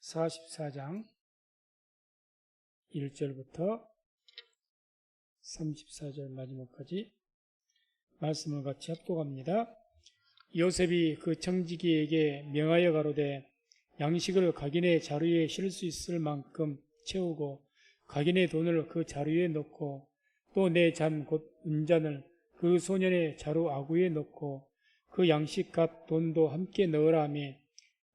44장 1절부터 34절 마지막까지 말씀을 같이 합독합니다. 요셉이 그 청지기에게 명하여 가로되 양식을 각인의 자루에 실 수 있을 만큼 채우고 각인의 돈을 그 자루에 넣고 또 내 잔 곧 은잔을 그 소년의 자루 아구에 넣고 그 양식 값 돈도 함께 넣으라 하며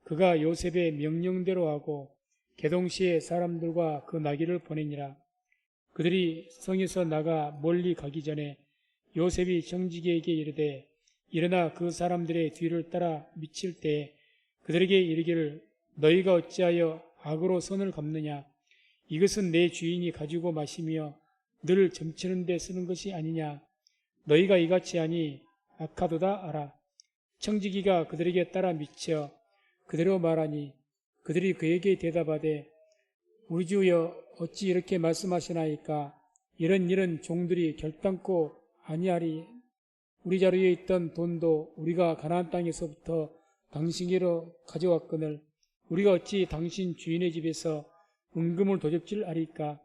그가 요셉의 명령대로 하고 개동시에 사람들과 그 나귀를 보내니라. 그들이 성에서 나가 멀리 가기 전에 요셉이 청지기에게 이르되 일어나 그 사람들의 뒤를 따라 미칠 때에 그들에게 이르기를 너희가 어찌하여 악으로 선을 갚느냐. 이것은 내 주인이 가지고 마시며 늘 점치는 데 쓰는 것이 아니냐. 너희가 이같이 하니 악하도다 알아. 청지기가 그들에게 따라 미쳐 그대로 말하니 그들이 그에게 대답하되 우리 주여 어찌 이렇게 말씀하시나이까. 이런 종들이 결단코 아니하리. 우리 자루에 있던 돈도 우리가 가나안 땅에서부터 당신에게로 가져왔거늘 우리가 어찌 당신 주인의 집에서 은금을 도적질 아리까.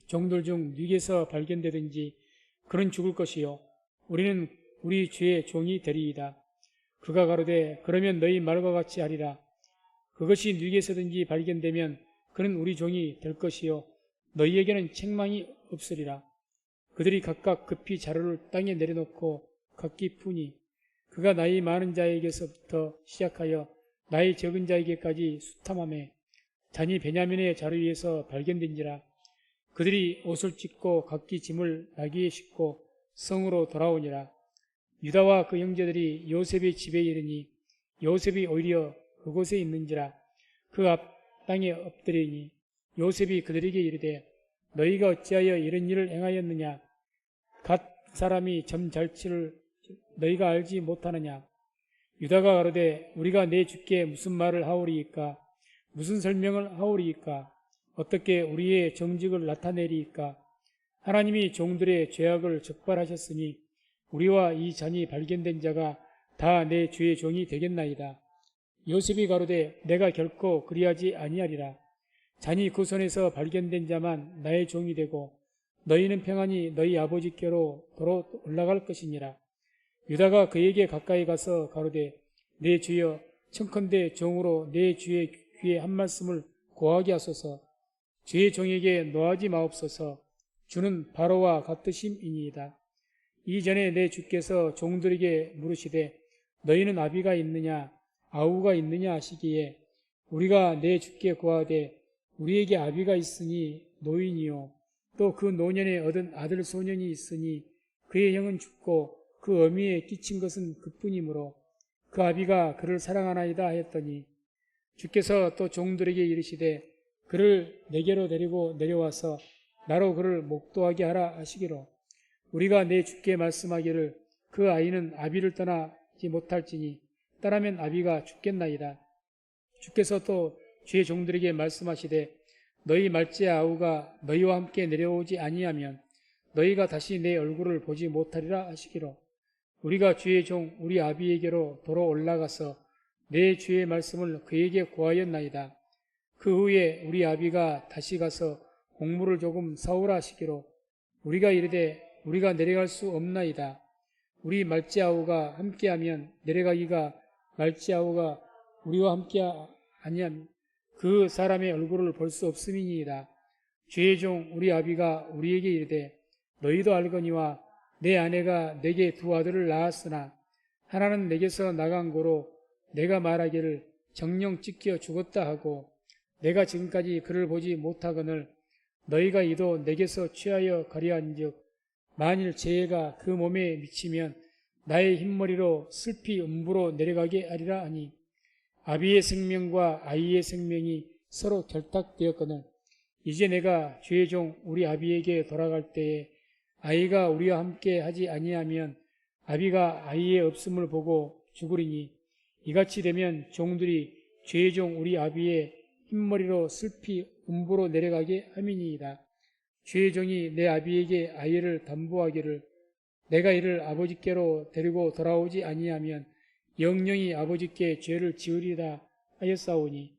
종들 중 누구에서 발견되든지 그는 죽을 것이요 우리는 우리 주의 종이 되리이다. 그가 가로되 그러면 너희 말과 같이 하리라. 그것이 누구에서든지 발견되면 그는 우리 종이 될 것이요 너희에게는 책망이 없으리라. 그들이 각각 급히 자루를 땅에 내려놓고 각기 푸니 그가 나이 많은 자에게서부터 시작하여 나이 적은 자에게까지 수탐하며 잔이 베냐민의 자루 위에서 발견된지라. 그들이 옷을 찢고 각기 짐을 나귀에 싣고 성으로 돌아오니라. 유다와 그 형제들이 요셉의 집에 이르니 요셉이 오히려 그곳에 있는지라. 그 앞 땅에 엎드리니 요셉이 그들에게 이르되 너희가 어찌하여 이런 일을 행하였느냐. 갓 사람이 점잘치를 너희가 알지 못하느냐. 유다가 가로되 우리가 내 주께 무슨 말을 하오리이까. 무슨 설명을 하오리이까. 어떻게 우리의 정직을 나타내리이까. 하나님이 종들의 죄악을 적발하셨으니 우리와 이 잔이 발견된 자가 다 내 주의 종이 되겠나이다. 요셉이 가로되 내가 결코 그리하지 아니하리라. 잔이 그 손에서 발견된 자만 나의 종이 되고 너희는 평안히 너희 아버지께로 도로 올라갈 것이니라. 유다가 그에게 가까이 가서 가로되 내 주여 청컨대 종으로 내 주의 귀에 한 말씀을 고하게 하소서. 주의 종에게 노하지 마옵소서. 주는 바로와 같으심이니이다. 이전에 내 주께서 종들에게 물으시되 너희는 아비가 있느냐 아우가 있느냐 하시기에 우리가 내 주께 고하되 우리에게 아비가 있으니 노인이요 또 그 노년에 얻은 아들 소년이 있으니 그의 형은 죽고 그 어미에 끼친 것은 그뿐이므로 그 아비가 그를 사랑하나이다 하였더니 주께서 또 종들에게 이르시되 그를 내게로 데리고 내려와서 나로 그를 목도하게 하라 하시기로 우리가 내 주께 말씀하기를 그 아이는 아비를 떠나지 못할지니 따라면 아비가 죽겠나이다. 주께서 또 주의 종들에게 말씀하시되 너희 말째 아우가 너희와 함께 내려오지 아니하면 너희가 다시 내 얼굴을 보지 못하리라 하시기로 우리가 주의 종 우리 아비에게로 도로 올라가서 내 주의 말씀을 그에게 고하였나이다. 그 후에 우리 아비가 다시 가서 곡물을 조금 사오라 하시기로 우리가 이르되 우리가 내려갈 수 없나이다. 우리 말째 아우가 함께하면 내려가기가 말째 아우가 우리와 함께 아니하면 그 사람의 얼굴을 볼 수 없음이니이다. 주의 종 우리 아비가 우리에게 이르되 너희도 알거니와 내 아내가 내게 두 아들을 낳았으나 하나는 내게서 나간 고로 내가 말하기를 정령 찢겨 죽었다 하고 내가 지금까지 그를 보지 못하거늘 너희가 이도 내게서 취하여 가려한즉 만일 재해가 그 몸에 미치면 나의 흰머리로 슬피 음부로 내려가게 하리라 하니 아비의 생명과 아이의 생명이 서로 결탁되었거늘 이제 내가 주의 종 우리 아비에게 돌아갈 때에 아이가 우리와 함께 하지 아니하면 아비가 아이의 없음을 보고 죽으리니 이같이 되면 종들이 주의 종 우리 아비의 흰머리로 슬피 음부로 내려가게 함이니이다. 주의 종이 내 아비에게 아이를 담보하기를 내가 이를 아버지께로 데리고 돌아오지 아니하면 영영이 아버지께 죄를 지으리다 하였사오니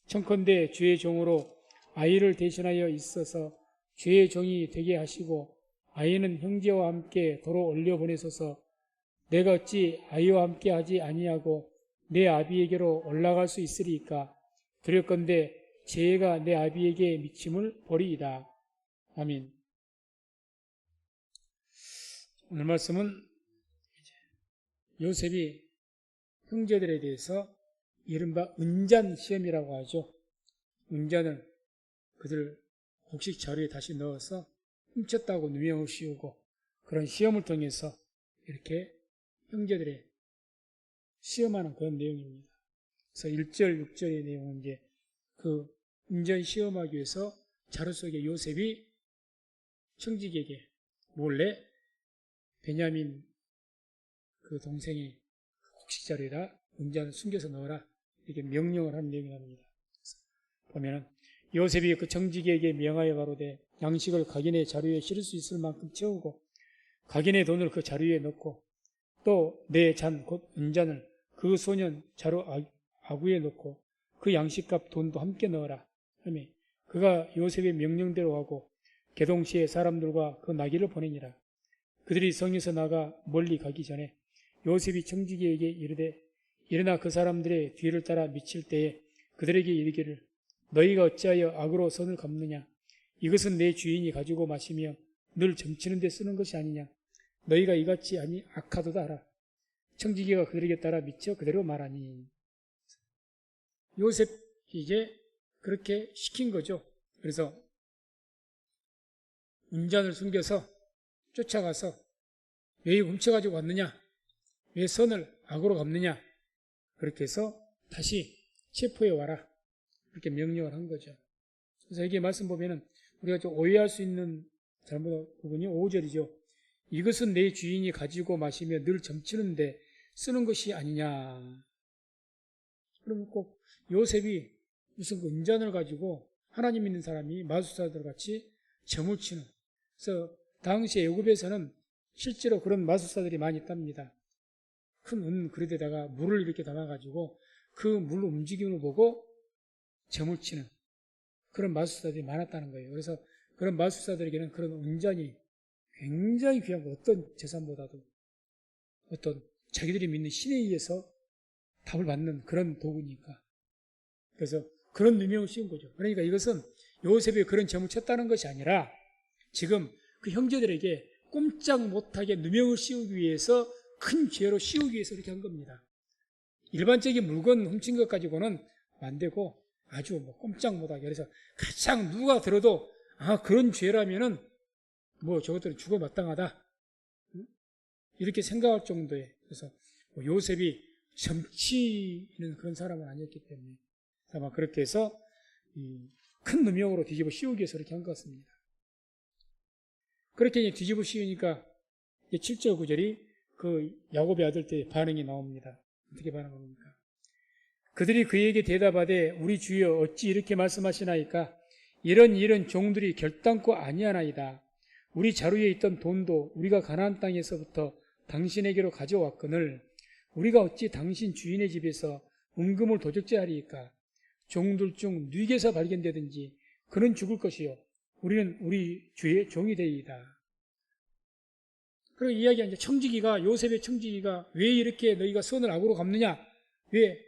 청컨대 주의 종으로 아이를 대신하여 있어서 주의 종이 되게 하시고 아이는 형제와 함께 도로 올려보내소서. 내가 어찌 아이와 함께 하지 아니하고 내 아비에게로 올라갈 수 있으리까? 두렵건대 죄가 내 아비에게 미침을 보리이다. 아멘. 오늘 말씀은 요셉이 형제들에 대해서 이른바 은잔 시험이라고 하죠. 은잔을 그들 곡식 자루에 다시 넣어서 훔쳤다고 누명을 씌우고 그런 시험을 통해서 이렇게 형제들의 시험하는 그런 내용입니다. 그래서 1절, 6절의 내용은 이제 그 은잔 시험하기 위해서 자루 속에 요셉이 청지기에게 몰래 베냐민 그 동생의 곡식 자루에다 은잔을 숨겨서 넣어라 이렇게 명령을 한 내용이 나옵니다. 보면은 요셉이 그 청지기에게 명하여 가로되 양식을 각인의 자루에 실을 수 있을 만큼 채우고 각인의 돈을 그 자루에 넣고 또 내 잔 곧 은잔을 그 소년 자루 아구에 넣고 그 양식값 돈도 함께 넣어라 하며 그가 요셉의 명령대로 하고 개동시에 사람들과 그 나귀를 보내니라. 그들이 성에서 나가 멀리 가기 전에 요셉이 청지기에게 이르되 일어나 그 사람들의 뒤를 따라 미칠 때에 그들에게 이르기를 너희가 어찌하여 악으로 손을 갚느냐? 이것은 내 주인이 가지고 마시며 늘 점치는 데 쓰는 것이 아니냐? 너희가 이같이 아니 악하도다 하라. 청지기가 그들에게 따라 미쳐 그대로 말하니. 요셉이 이제 그렇게 시킨 거죠. 그래서 은잔을 숨겨서 쫓아가서 왜 훔쳐가지고 왔느냐? 왜 선을 악으로 갚느냐? 그렇게 해서 다시 체포해 와라. 그렇게 명령을 한 거죠. 그래서 여기 말씀 보면은 우리가 좀 오해할 수 있는 잘못 부분이 5절이죠. 이것은 내 주인이 가지고 마시며 늘 점치는데 쓰는 것이 아니냐. 그러면 꼭 요셉이 무슨 그 은잔을 가지고 하나님 믿는 사람이 마술사들 같이 점을 치는. 그래서 당시 애굽에서는 실제로 그런 마술사들이 많이 있답니다. 큰 은 그릇에다가 물을 이렇게 담아가지고 그 물 움직임을 보고 점을 치는 그런 마술사들이 많았다는 거예요. 그래서 그런 마술사들에게는 그런 은잔이 굉장히 귀한 거, 어떤 재산보다도 어떤 자기들이 믿는 신에 의해서 답을 받는 그런 도구니까. 그래서 그런 누명을 씌운 거죠. 그러니까 이것은 요셉이 그런 점을 쳤다는 것이 아니라 지금 그 형제들에게 꼼짝 못하게 누명을 씌우기 위해서 큰 죄로 씌우기 위해서 이렇게 한 겁니다. 일반적인 물건 훔친 것 가지고는 안 되고 아주 뭐 꼼짝 못하게. 그래서 가장 누가 들어도 아 그런 죄라면은 뭐 저것들은 죽어 마땅하다 이렇게 생각할 정도의. 그래서 뭐 요셉이 점치는 그런 사람은 아니었기 때문에 아마 그렇게 해서 큰 누명으로 뒤집어 씌우기 위해서 이렇게 한 것 같습니다. 그렇게 뒤집어 씌우니까 7절 9절이 그 야곱의 아들들의 반응이 나옵니다. 어떻게 반응합니까? 그들이 그에게 대답하되 우리 주여 어찌 이렇게 말씀하시나이까? 이런 일은 종들이 결단코 아니하나이다. 우리 자루에 있던 돈도 우리가 가나안 땅에서부터 당신에게로 가져왔거늘 우리가 어찌 당신 주인의 집에서 은금을 도적질하리이까? 종들 중 누구에게서 발견되든지 그는 죽을 것이요 우리는 우리 주의 종이 되이다. 그리고 이야기한 이제 청지기가 요셉의 청지기가 왜 이렇게 너희가 선을 악으로 갚느냐? 왜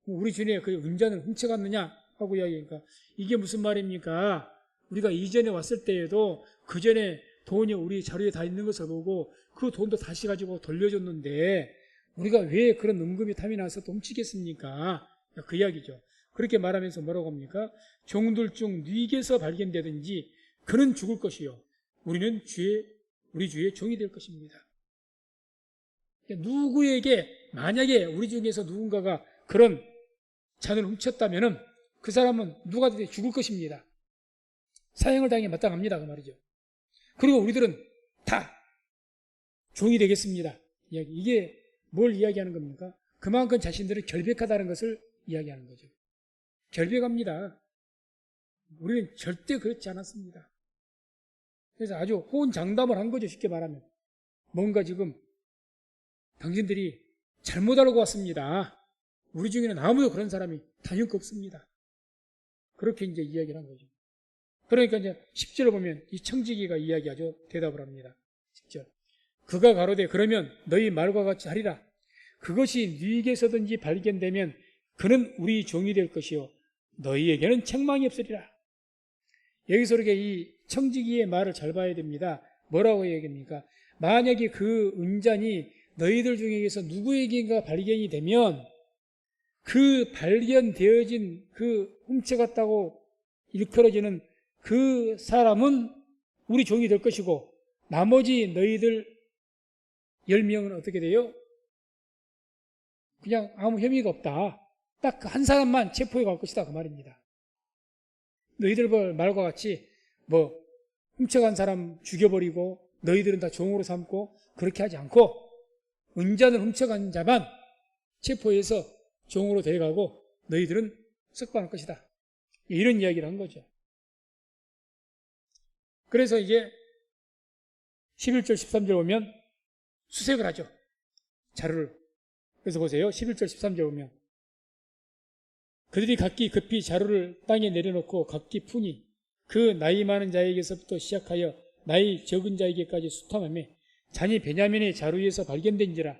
우리 주인의 그 은잔을 훔쳐갔느냐? 하고 이야기하니까 이게 무슨 말입니까? 우리가 이전에 왔을 때에도 그 전에 돈이 우리 자루에 다 있는 것을 보고 그 돈도 다시 가지고 돌려줬는데 우리가 왜 그런 은금이 탐이 나서 또 훔치겠습니까? 그 이야기죠. 그렇게 말하면서 뭐라고 합니까? 종들 중 누구에게서 발견되든지 그는 죽을 것이요 우리는 우리 주의 종이 될 것입니다. 누구에게 만약에 우리 중에서 누군가가 그런 잔을 훔쳤다면은 그 사람은 누가든지 죽을 것입니다. 사형을 당해 마땅합니다. 그 말이죠. 그리고 우리들은 다 종이 되겠습니다. 이게 뭘 이야기하는 겁니까? 그만큼 자신들은 결백하다는 것을 이야기하는 거죠. 결백합니다. 우리는 절대 그렇지 않았습니다. 그래서 아주 호언장담을 한 거죠. 쉽게 말하면. 뭔가 지금 당신들이 잘못 알고 왔습니다. 우리 중에는 아무도 그런 사람이 단연코 없습니다. 그렇게 이제 이야기를 한 거죠. 그러니까 이제 10절을 보면 이 청지기가 이야기하죠. 대답을 합니다. 10절. 그가 가로되 그러면 너희 말과 같이 하리라. 그것이 네게서든지 발견되면 그는 우리 종이 될 것이요 너희에게는 책망이 없으리라. 여기서 이렇게 이 청지기의 말을 잘 봐야 됩니다. 뭐라고 얘기합니까? 만약에 그 은잔이 너희들 중에서 누구에게인가 발견이 되면 그 발견되어진 그 훔쳐갔다고 일컬어지는 그 사람은 우리 종이 될 것이고 나머지 너희들 10명은 어떻게 돼요? 그냥 아무 혐의가 없다. 딱 한 사람만 체포해 갈 것이다. 그 말입니다. 너희들 말과 같이 뭐 훔쳐간 사람 죽여버리고 너희들은 다 종으로 삼고 그렇게 하지 않고 은잔을 훔쳐간 자만 체포해서 종으로 데려가고 너희들은 석방할 것이다. 이런 이야기를 한 거죠. 그래서 이제 11절 13절 보면 수색을 하죠. 자루를. 그래서 보세요. 11절 13절 보면 그들이 각기 급히 자루를 땅에 내려놓고 각기 푸니 그 나이 많은 자에게서부터 시작하여 나이 적은 자에게까지 수탐하며 잔이 베냐민의 자루에서 발견된지라.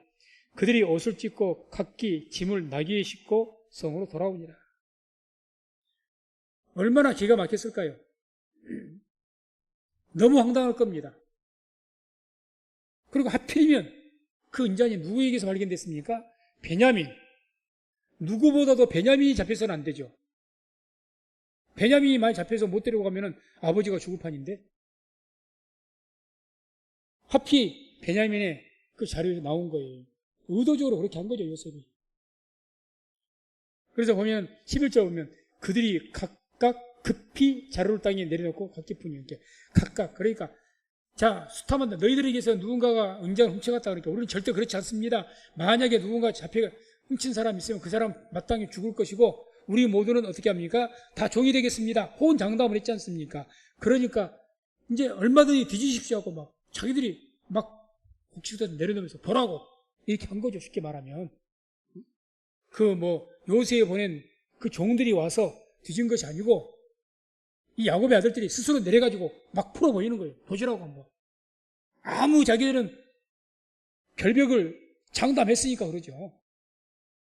그들이 옷을 찢고 각기 짐을 나귀에 싣고 성으로 돌아오니라. 얼마나 기가 막혔을까요? 너무 황당할 겁니다. 그리고 하필이면 그 은잔이 누구에게서 발견됐습니까? 베냐민. 누구보다도 베냐민이 잡혀서는 안 되죠. 베냐민이 많이 잡혀서 못 데려가면 아버지가 죽을 판인데 하필 베냐민의 그 자료에서 나온 거예요. 의도적으로 그렇게 한 거죠, 요셉이. 그래서 보면 11절 보면 그들이 각각 급히 자루를 땅에 내려놓고 각기 푸니 이렇게 각각 그러니까 자 수탐한다. 너희들에게서 누군가가 은장을 훔쳐갔다 그러니까 우리는 절대 그렇지 않습니다. 만약에 누군가 잡혀 훔친 사람이 있으면 그 사람 마땅히 죽을 것이고 우리 모두는 어떻게 합니까? 다 종이 되겠습니다. 호언장담을 했지 않습니까? 그러니까 이제 얼마든지 뒤지십시오 하고 막 자기들이 막 국치부터 내려놓으면서 보라고 이렇게 한 거죠. 쉽게 말하면 그 뭐 요새에 보낸 그 종들이 와서 뒤진 것이 아니고 이 야곱의 아들들이 스스로 내려가지고 막 풀어 보이는 거예요. 보시라고 한 거. 아무 자기들은 결벽을 장담했으니까 그러죠.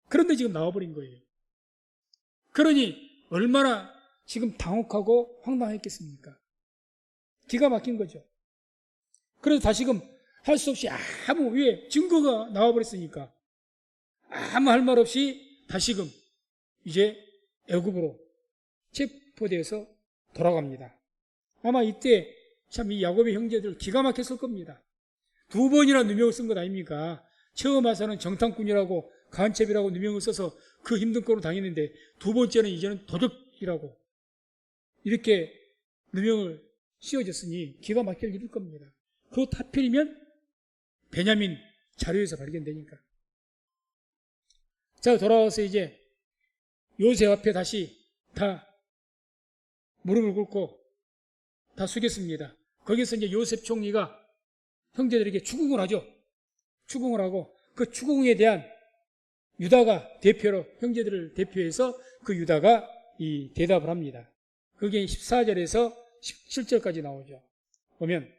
그런데 지금 나와버린 거예요. 그러니 얼마나 지금 당혹하고 황당했겠습니까? 기가 막힌 거죠. 그래서 다시금 할 수 없이 아무 왜 증거가 나와버렸으니까 아무 할 말 없이 다시금 이제 애굽으로 체포돼서 돌아갑니다. 아마 이때 참 이 야곱의 형제들 기가 막혔을 겁니다. 2번이나 누명을 쓴 것 아닙니까? 처음 와서는 정탐꾼이라고 간첩이라고 누명을 써서 그 힘든 꼴을 당했는데 2번째는 이제는 도적이라고 이렇게 누명을 씌워졌으니 기가 막힐 일일 겁니다. 그것 하필이면 베냐민 자료에서 발견되니까. 자, 돌아와서 이제 요셉 앞에 다시 다 무릎을 꿇고 다 숙였습니다. 거기서 이제 요셉 총리가 형제들에게 추궁을 하죠. 추궁을 하고 그 추궁에 대한 유다가 대표로 형제들을 대표해서 그 유다가 이 대답을 합니다. 그게 14절에서 17절까지 나오죠. 보면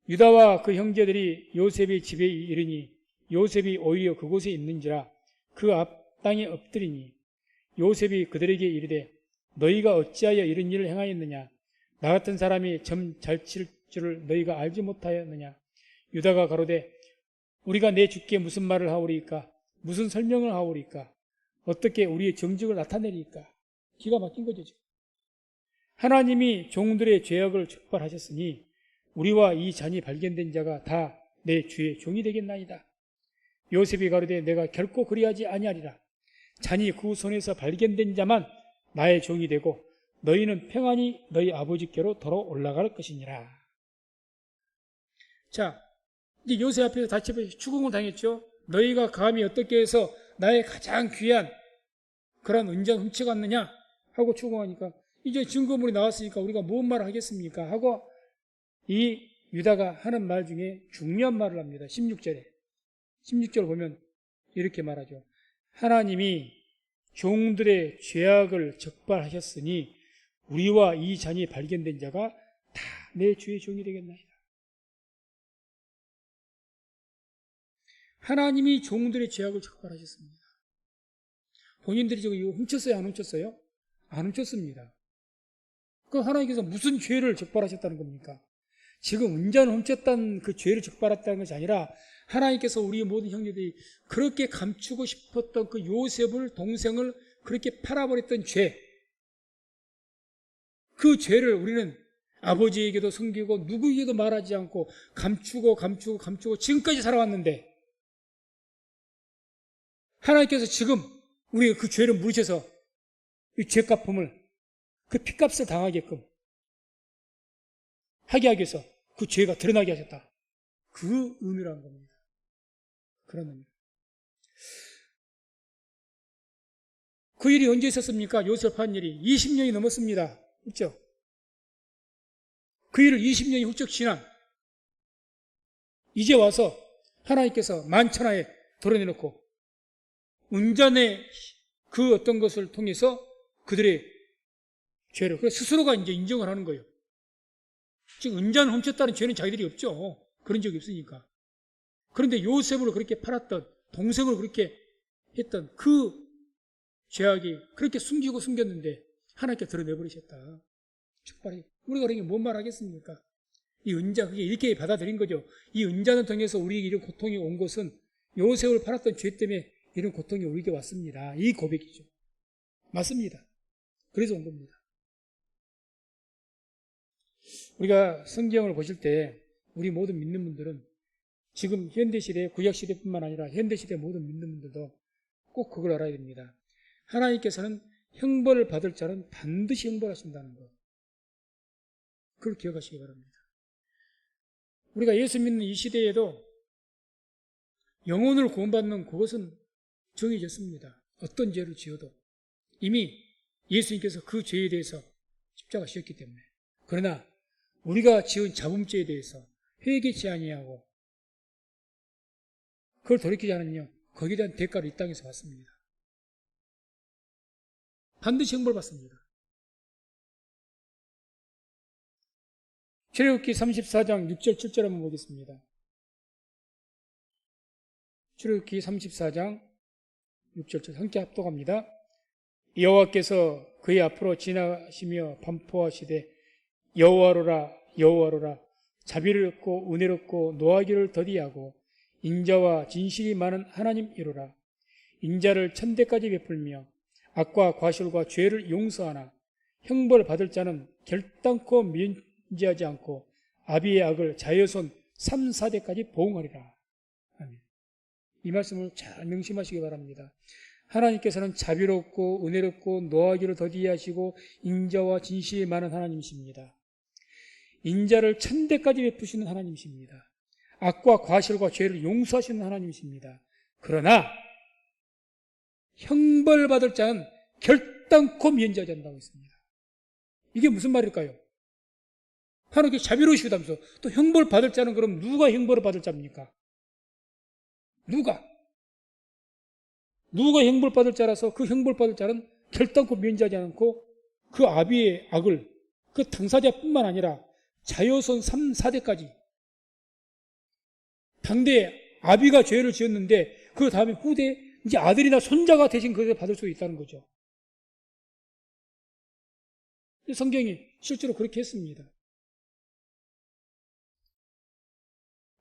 유다와 그 형제들이 요셉의 집에 이르니 요셉이 오히려 그곳에 있는지라 그 앞 땅에 엎드리니 요셉이 그들에게 이르되 너희가 어찌하여 이런 일을 행하였느냐 나 같은 사람이 점 잘 칠 줄을 너희가 알지 못하였느냐 유다가 가로되 우리가 내 주께 무슨 말을 하오리까 무슨 설명을 하오리까 어떻게 우리의 정직을 나타내리까 기가 막힌 거죠. 하나님이 종들의 죄악을 촉발하셨으니 우리와 이 잔이 발견된 자가 다 내 주의 종이 되겠나이다. 요셉이 가로되 내가 결코 그리하지 아니하리라. 잔이 그 손에서 발견된 자만 나의 종이 되고 너희는 평안히 너희 아버지께로 돌아 올라갈 것이니라. 자, 이제 요셉 앞에서 다시 추궁을 당했죠. 너희가 감히 어떻게 해서 나의 가장 귀한 그런 은장 훔쳐갔느냐 하고 추궁하니까 이제 증거물이 나왔으니까 우리가 뭔 말을 하겠습니까 하고 이 유다가 하는 말 중에 중요한 말을 합니다. 16절 보면 이렇게 말하죠. 하나님이 종들의 죄악을 적발하셨으니 우리와 이 잔이 발견된 자가 다 내 주의 종이 되겠나이다. 하나님이 종들의 죄악을 적발하셨습니다. 본인들이 이거 훔쳤어요? 안 훔쳤어요? 안 훔쳤습니다. 그 하나님께서 무슨 죄를 적발하셨다는 겁니까? 지금 은잔을 훔쳤다는 그 죄를 적발했다는 것이 아니라 하나님께서 우리 모든 형제들이 그렇게 감추고 싶었던 그 요셉을, 동생을 그렇게 팔아버렸던 죄, 그 죄를 우리는 아버지에게도 숨기고 누구에게도 말하지 않고 감추고 지금까지 살아왔는데 하나님께서 지금 우리가 그 죄를 물으셔서 이 죄값품을 그 피값을 당하게끔 하게 하기 위해서 그 죄가 드러나게 하셨다. 그 의미라는 겁니다. 그런 의미. 그 일이 언제 있었습니까? 요셉 한 일이 20년이 넘었습니다. 그렇죠? 그 일을 20년이 훌쩍 지난 이제 와서 하나님께서 만천하에 드러내놓고 은잔의 그 어떤 것을 통해서 그들의 죄를 스스로가 이제 인정을 하는 거예요. 지금 은잔을 훔쳤다는 죄는 자기들이 없죠. 그런 적이 없으니까. 그런데 요셉으로 그렇게 팔았던, 동생으로 그렇게 했던 그 죄악이 그렇게 숨기고 숨겼는데 하나님께 드러내버리셨다. 축발이. 우리가 그러니 뭔 말 하겠습니까? 이 은자, 그게 이렇게 받아들인 거죠. 이 은자를 통해서 우리에게 이런 고통이 온 것은 요셉을 팔았던 죄 때문에 이런 고통이 우리에게 왔습니다. 이 고백이죠. 맞습니다. 그래서 온 겁니다. 우리가 성경을 보실 때 우리 모든 믿는 분들은 지금 현대시대, 구약시대뿐만 아니라 현대시대 모든 믿는 분들도 꼭 그걸 알아야 됩니다. 하나님께서는 형벌을 받을 자는 반드시 형벌하신다는 것. 그걸 기억하시기 바랍니다. 우리가 예수 믿는 이 시대에도 영혼을 구원받는 그것은 정해졌습니다. 어떤 죄를 지어도 이미 예수님께서 그 죄에 대해서 십자가시켰기 때문에. 그러나 우리가 지은 잡음죄에 대해서 회개치 아니하고 그걸 돌이키지 않으면요, 거기에 대한 대가를 이 땅에서 받습니다. 반드시 형벌받습니다. 출애굽기 34장 6절 7절 한번 보겠습니다. 출애굽기 34장 6절 7절 함께 합독합니다. 여호와께서 그의 앞으로 지나시며 반포하시되 여호와로라 여호와로라 자비를 얻고 은혜롭고 노하기를 더디하고 인자와 진실이 많은 하나님이로라. 인자를 천대까지 베풀며 악과 과실과 죄를 용서하나 형벌 받을 자는 결단코 면제하지 않고 아비의 악을 자여손 3, 4대까지 보응하리라. 아멘. 이 말씀을 잘 명심하시기 바랍니다. 하나님께서는 자비롭고 은혜롭고 노하기를 더디하시고 인자와 진실이 많은 하나님이십니다. 인자를 1000대까지 베푸시는 하나님이십니다. 악과 과실과 죄를 용서하시는 하나님이십니다. 그러나 형벌받을 자는 결단코 면제하지 않는다고 했습니다. 이게 무슨 말일까요? 하나님께 자비로우시다면서 또 형벌받을 자는 그럼 누가 형벌을 받을 자입니까? 누가 형벌받을 자라서 그 형벌받을 자는 결단코 면제하지 않고 그 아비의 악을 그 당사자뿐만 아니라 자여손 3, 4대까지 당대에 아비가 죄를 지었는데 그 다음에 후대 이제 아들이나 손자가 대신 그것을 받을 수 있다는 거죠. 성경이 실제로 그렇게 했습니다.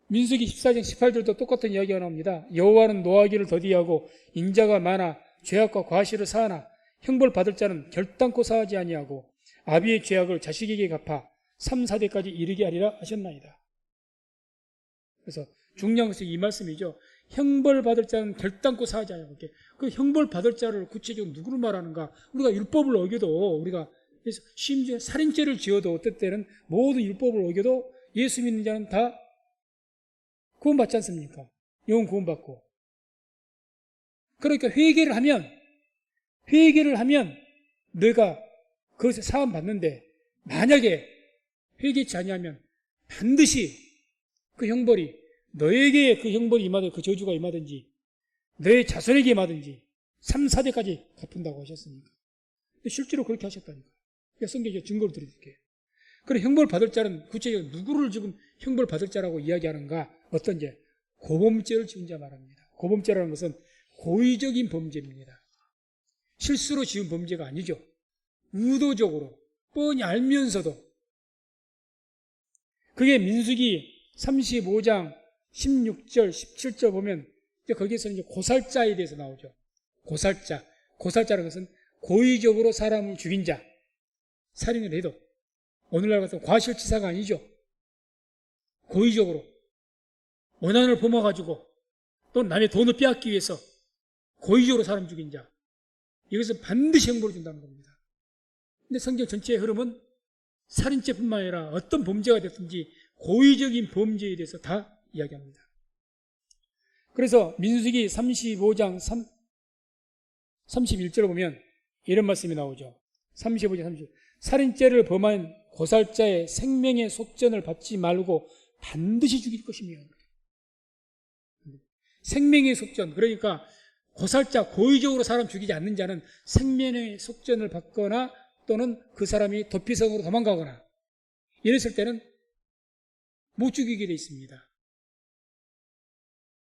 민수기 14장 18절도 똑같은 이야기가 나옵니다. 여호와는 노하기를 더디하고 인자가 많아 죄악과 과실을 사하나 형벌 받을 자는 결단코 사하지 아니하고 아비의 죄악을 자식에게 갚아 3, 4대까지 이르게 하리라 하셨나이다. 그래서 중요한 것은 이 말씀이죠. 형벌 받을 자는 결단코 사하지 아니하고 그 형벌 받을 자를 구체적으로 누구를 말하는가? 우리가 율법을 어겨도 우리가 심지어 살인죄를 지어도 어떨 때는 모든 율법을 어겨도 예수 믿는 자는 다 구원받지 않습니까? 영혼 구원받고. 그러니까 회개를 하면 너가 그것에 사함 받는데 만약에 회개치 아니하면 반드시 그 형벌이 너에게 그 형벌이 임하든 그 저주가 임하든지 너의 자손에게 임하든지 3, 4대까지 갚은다고 하셨습니까? 실제로 그렇게 하셨다니까. 성경에 증거를 드릴게요. 그럼 형벌 받을 자는 구체적으로 누구를 지금 형벌 받을 자라고 이야기하는가? 어떤 죄? 고범죄를 지은 자 말합니다. 고범죄라는 것은 고의적인 범죄입니다. 실수로 지은 범죄가 아니죠. 의도적으로 뻔히 알면서도. 그게 민수기 35장 16절 17절 보면 거기에서 이제 고살자에 대해서 나오죠. 고살자라는 것은 고의적으로 사람을 죽인 자, 살인을 해도 오늘날 같은 과실치사가 아니죠. 고의적으로 원한을 범해가지고 또 남의 돈을 빼앗기 위해서 고의적으로 사람 죽인 자, 이것은 반드시 형벌을 준다는 겁니다. 근데 성경 전체의 흐름은 살인죄뿐만 아니라 어떤 범죄가 됐든지 고의적인 범죄에 대해서 다 이야기합니다. 그래서 민수기 35장 31절을 보면 이런 말씀이 나오죠. 35장 30절. 살인죄를 범한 고살자의 생명의 속전을 받지 말고 반드시 죽일 것이며. 생명의 속전, 그러니까 고살자, 고의적으로 사람 죽이지 않는 자는 생명의 속전을 받거나 또는 그 사람이 도피성으로 도망가거나 이랬을 때는 못 죽이게 돼 있습니다.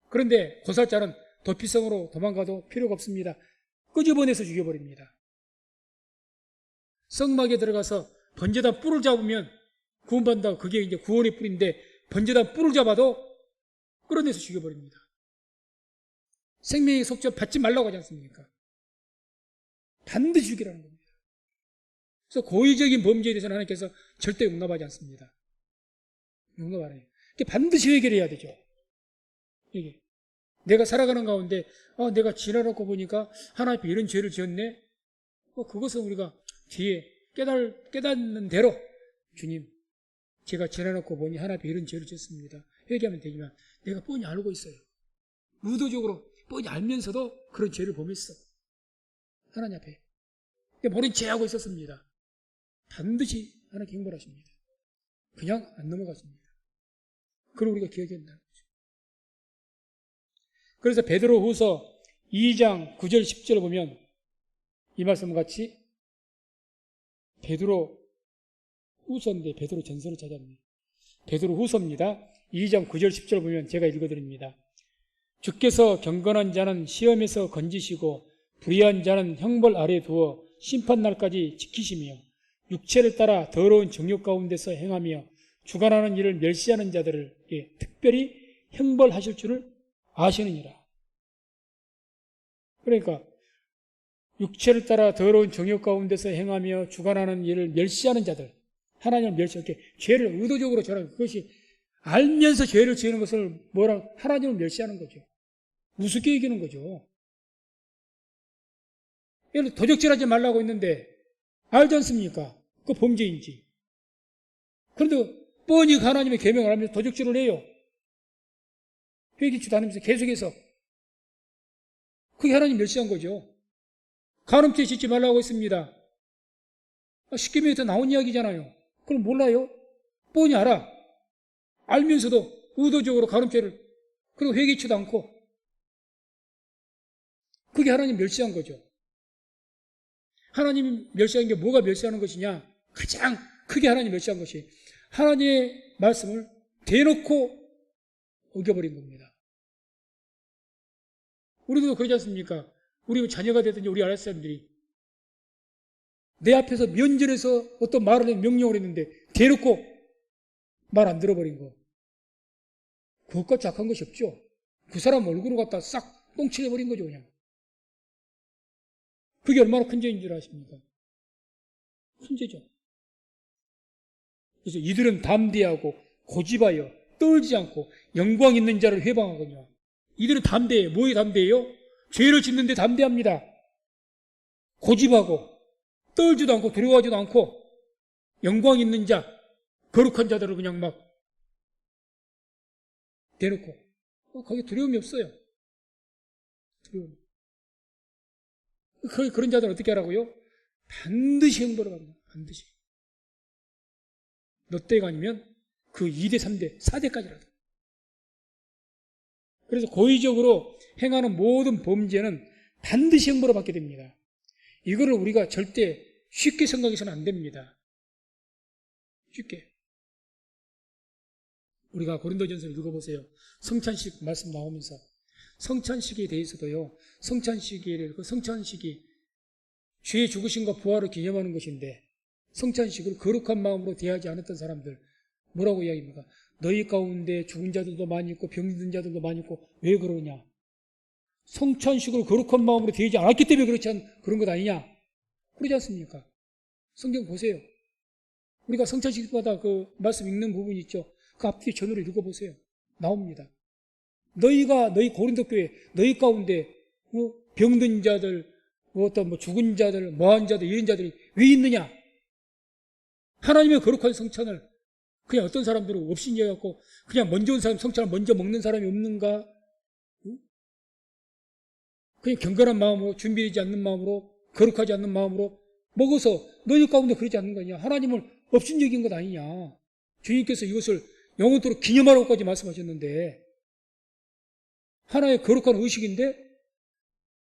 그런데 고살자는 도피성으로 도망가도 필요가 없습니다. 끄집어내서 죽여버립니다. 성막에 들어가서 번제단 뿔을 잡으면 구원받는다고, 그게 이제 구원의 뿔인데 번제단 뿔을 잡아도 끌어내서 죽여버립니다. 생명의 속전 받지 말라고 하지 않습니까? 반드시 죽이라는 겁니다. 그래서 고의적인 범죄에 대해서는 하나님께서 절대 용납하지 않습니다. 용납 안 해요. 반드시 해결해야 되죠. 이게 내가 살아가는 가운데 내가 지나놓고 보니까 하나님 앞에 이런 죄를 지었네. 그것은 우리가 뒤에 깨닫는 대로 주님, 제가 지나놓고 보니 하나님 앞에 이런 죄를 지었습니다. 회개하면 되지만 내가 뻔히 알고 있어요. 의도적으로 뻔히 알면서도 그런 죄를 범했어. 하나님 앞에. 모른 죄하고 있었습니다. 반드시 하나님 형벌하십니다. 그냥 안 넘어가십니다. 그걸 우리가 기억해야 된다는 거죠. 그래서 베드로후서 2장 9절 10절을 보면 이 말씀과 같이 베드로후서인데 베드로 전서를 찾았네요. 베드로후서입니다. 2장 9절 10절을 보면 제가 읽어드립니다. 주께서 경건한 자는 시험에서 건지시고 불의한 자는 형벌 아래 두어 심판날까지 지키시며 육체를 따라 더러운 정욕 가운데서 행하며 주관하는 일을 멸시하는 자들을 특별히 형벌하실 줄을 아시느니라. 그러니까 육체를 따라 더러운 정욕 가운데서 행하며 주관하는 일을 멸시하는 자들, 하나님을 멸시하게 죄를 의도적으로 저는 그것이 알면서 죄를 지는 것을 하나님을 멸시하는 거죠. 우습게 여기는 거죠. 도적질하지 말라고 했는데 알지 않습니까? 그 범죄인지. 그런데 뻔히 하나님의 계명을 하면서 도적질을 해요. 회개치 다니면서 계속해서. 그게 하나님 멸시한 거죠. 간음죄 짓지 말라고 했습니다. 십계명에서 나온 이야기잖아요. 그럼 몰라요? 뻔히 알아. 알면서도 의도적으로 간음죄를, 그리고 회개치도 않고. 그게 하나님 멸시한 거죠. 하나님 멸시한 게 뭐가 멸시하는 것이냐? 가장 크게 하나님 멸시한 것이 하나님의 말씀을 대놓고 어겨버린 겁니다. 우리도 그러지 않습니까? 우리 자녀가 되든지 우리 아랫 사람들이 내 앞에서 면전에서 어떤 말을 해 명령을 했는데 대놓고 말 안 들어버린 거. 그것까지 악한 것이 없죠. 그 사람 얼굴을 갖다 싹 똥칠해버린 거죠, 그냥. 그게 얼마나 큰 죄인 줄 아십니까? 큰 죄죠. 그래서 이들은 담대하고 고집하여 떨지 않고 영광 있는 자를 회방하거든요. 이들은 담대해요. 뭐에 담대해요? 죄를 짓는데 담대합니다. 고집하고 떨지도 않고 두려워하지도 않고 영광 있는 자, 거룩한 자들을 그냥 막 대놓고 거기 두려움이 없어요. 두려움. 그런 자들은 어떻게 하라고요? 반드시 형벌을 받는다. 반드시. 너 때가 아니면 그 2대, 3대, 4대까지라도. 그래서 고의적으로 행하는 모든 범죄는 반드시 형벌을 받게 됩니다. 이거를 우리가 절대 쉽게 생각해서는 안 됩니다. 쉽게. 우리가 고린도전서를 읽어보세요. 성찬식 말씀 나오면서 성찬식에 대해서도요. 성찬식이 주의 죽으심과 부활을 기념하는 것인데 성찬식을 거룩한 마음으로 대하지 않았던 사람들 뭐라고 이야기합니까? 너희 가운데 죽은 자들도 많이 있고 병든 자들도 많이 있고 왜 그러냐? 성찬식을 거룩한 마음으로 대하지 않았기 때문에 그런 것 아니냐? 그러지 않습니까? 성경 보세요. 우리가 성찬식마다 그 말씀 읽는 부분이 있죠. 그 앞뒤 전으로 읽어보세요. 나옵니다. 너희 고린도 교회, 너희 가운데 병든 자들, 어떤 죽은 자들, 뭐한 자들, 이런 자들이 왜 있느냐? 하나님의 거룩한 성찬을 그냥 어떤 사람들은 업신여갖고 그냥 먼저 온 사람 성찬을 먼저 먹는 사람이 없는가? 그냥 경건한 마음으로 준비되지 않는 마음으로 거룩하지 않는 마음으로 먹어서 너희 가운데 그러지 않는 거냐? 하나님을 업신여긴 것 아니냐? 주님께서 이것을 영원토록 기념하라고까지 말씀하셨는데 하나의 거룩한 의식인데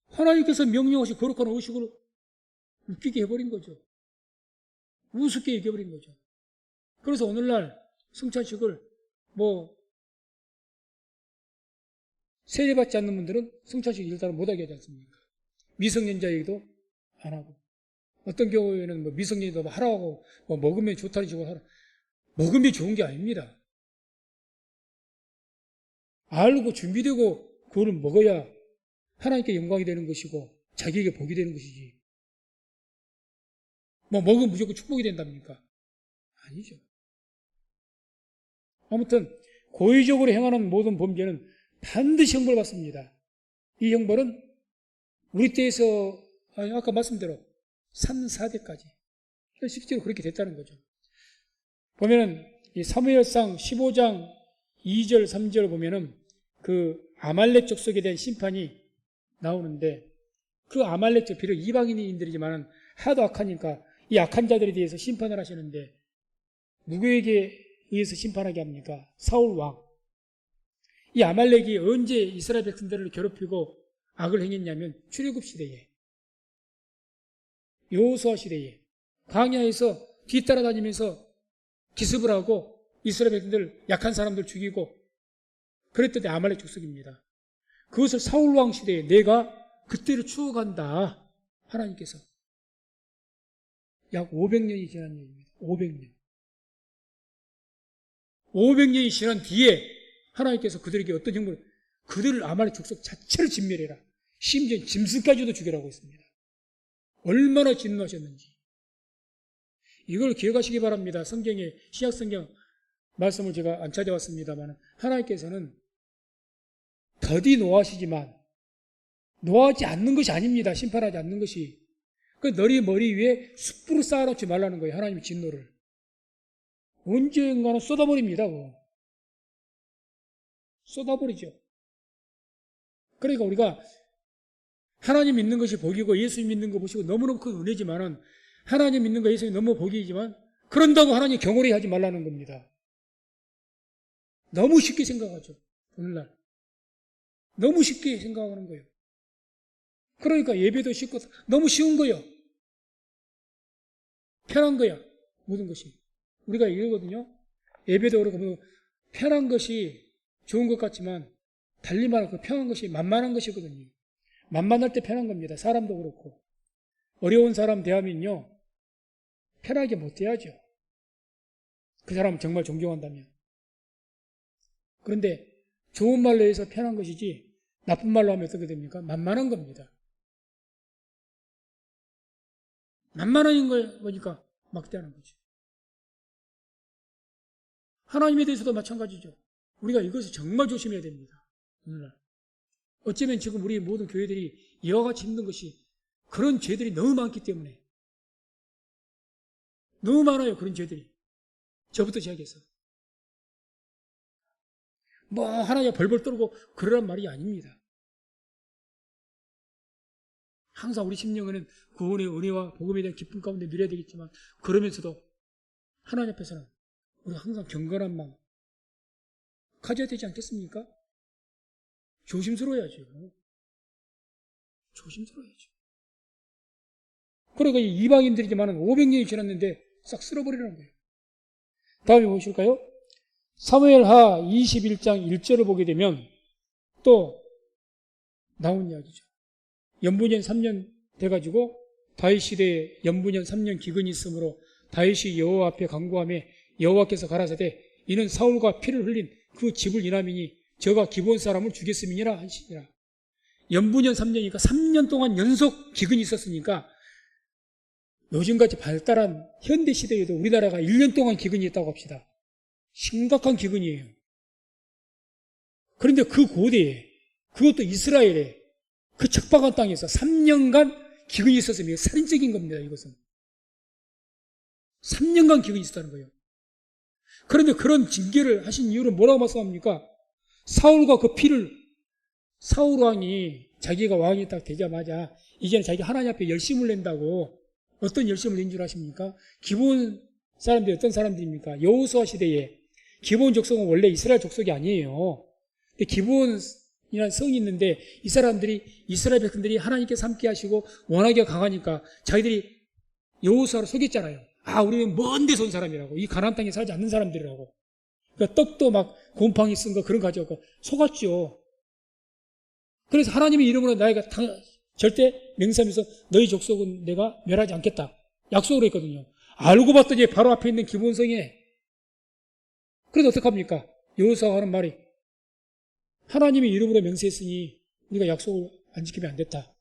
하나님께서 명령하신 거룩한 의식을 웃기게 해버린 거죠. 우습게 얘기해버린 거죠. 그래서 오늘날 성찬식을 세례받지 않는 분들은 성찬식 일단은 못하게 하지 않습니까? 미성년자 얘기도 안 하고 어떤 경우에는 미성년자도 하라고 먹으면 좋다는 식으로 하라. 먹으면 좋은 게 아닙니다. 알고 준비되고 그거를 먹어야 하나님께 영광이 되는 것이고 자기에게 복이 되는 것이지. 먹으면 무조건 축복이 된답니까? 아니죠. 아무튼 고의적으로 행하는 모든 범죄는 반드시 형벌받습니다. 이 형벌은 우리 때에서 아까 말씀대로 3, 4대까지 실제로 그렇게 됐다는 거죠. 보면은 이 사무엘상 15장 2절 3절 보면은 그 아말렉 족속에 대한 심판이 나오는데 그 아말렉 족 비록 이방인들이지만 하도 악하니까 이 악한 자들에 대해서 심판을 하시는데 누구에게 의해서 심판하게 합니까? 사울 왕. 이 아말렉이 언제 이스라엘 백성들을 괴롭히고 악을 행했냐면 출애굽 시대에 여호수아 시대에 광야에서 뒤따라다니면서 기습을 하고 이스라엘 백성들 약한 사람들 죽이고 그랬던 때 아말렉 족속입니다. 그것을 사울 왕 시대에 내가 그때를 추억한다. 하나님께서 약 500년이 지난 얘기입니다. 500년. 500년이 지난 뒤에 하나님께서 그들에게 어떤 형벌을 그들을 아말렉 족속 자체를 진멸해라. 심지어 짐승까지도 죽여라고 했습니다. 얼마나 진노하셨는지. 이걸 기억하시기 바랍니다. 성경에 신약성경 말씀을 제가 안 찾아왔습니다만 하나님께서는 더디 노하시지만 노하지 않는 것이 아닙니다. 심판하지 않는 것이. 그 너희 머리 위에 숯불을 쌓아놓지 말라는 거예요. 하나님의 진노를. 언젠가는 쏟아버립니다. 쏟아버리죠. 그러니까 우리가 하나님 믿는 것이 복이고 예수 믿는 거 보시고 너무너무 큰 은혜지만은 하나님 믿는 거 예수 너무 복이지만 그런다고 하나님 경홀히 하지 말라는 겁니다. 너무 쉽게 생각하죠. 오늘날. 너무 쉽게 생각하는 거예요. 그러니까 예배도 쉽고 너무 쉬운 거예요. 편한 거야. 모든 것이. 우리가 이러거든요. 예배도 그렇고 편한 것이 좋은 것 같지만 달리 말하면 그 편한 것이 만만한 것이거든요. 만만할 때 편한 겁니다. 사람도 그렇고. 어려운 사람 대하면요. 편하게 못 대하죠. 그 사람을 정말 존경한다면. 그런데 좋은 말로 해서 편한 것이지 나쁜 말로 하면 어떻게 됩니까? 만만한 겁니다. 만만한 거니까 막대하는 거죠. 하나님에 대해서도 마찬가지죠. 우리가 이것을 정말 조심해야 됩니다. 오늘날. 어쩌면 지금 우리 모든 교회들이 이와 같이 힘든 것이 그런 죄들이 너무 많기 때문에 너무 많아요. 그런 죄들이. 저부터 시작해서. 하나님 벌벌 떨고 그러란 말이 아닙니다. 항상 우리 심령에는 구원의 은혜와 복음에 대한 기쁨 가운데 누려야 되겠지만 그러면서도 하나님 앞에서는 우리가 항상 경건한 마음 가져야 되지 않겠습니까? 조심스러워야죠. 조심스러워야죠. 그러니까 이방인들이지만 500년이 지났는데 싹 쓸어버리는 거예요. 다음에 보실까요? 사무엘하 21장 1절을 보게 되면 또 나온 이야기죠. 연분년 3년 돼가지고 다윗 시대에 연분년 3년 기근이 있으므로 다윗이 여호와 앞에 간구하며 여호와께서 가라사대 이는 사울과 피를 흘린 그 집을 인하미니 저가 기브온 사람을 죽였음이니라 하시니라. 연분년 3년이니까 3년 동안 연속 기근이 있었으니까 요즘같이 발달한 현대 시대에도 우리나라가 1년 동안 기근이 있다고 합시다. 심각한 기근이에요. 그런데 그 고대에, 그것도 이스라엘에 그 척박한 땅에서 3년간 기근이 있었으면 살인적인 겁니다. 이것은 3년간 기근이 있었다는 거예요. 그런데 그런 징계를 하신 이유는 뭐라고 말씀합니까? 사울과 그 피를, 사울 왕이 자기가 왕이 딱 되자마자 이제는 자기 하나님 앞에 열심을 낸다고, 어떤 열심을 낸 줄 아십니까? 기브온 사람들이 어떤 사람들입니까? 여호수아 시대에 기브온 족속은 원래 이스라엘 족속이 아니에요. 근데 기브온이라는 성이 있는데 이 사람들이, 이스라엘 백성들이 하나님께서 함께 하시고 워낙에 강하니까 자기들이 여호수아를 속였잖아요. 아, 우리는 먼 데서 온 사람이라고. 이 가나안 땅에 살지 않는 사람들이라고. 그러니까 떡도 막 곰팡이 쓴 거 그런 거 가져가고 속았죠. 그래서 하나님의 이름으로 나이가 절대 맹세하면서 너희 족속은 내가 멸하지 않겠다 약속을 했거든요. 알고 봤더니 바로 앞에 있는 기브온성에. 그래서 어떡합니까? 여호수아가 하는 말이 하나님의 이름으로 맹세했으니 우리가 약속을 안 지키면 안 됐다.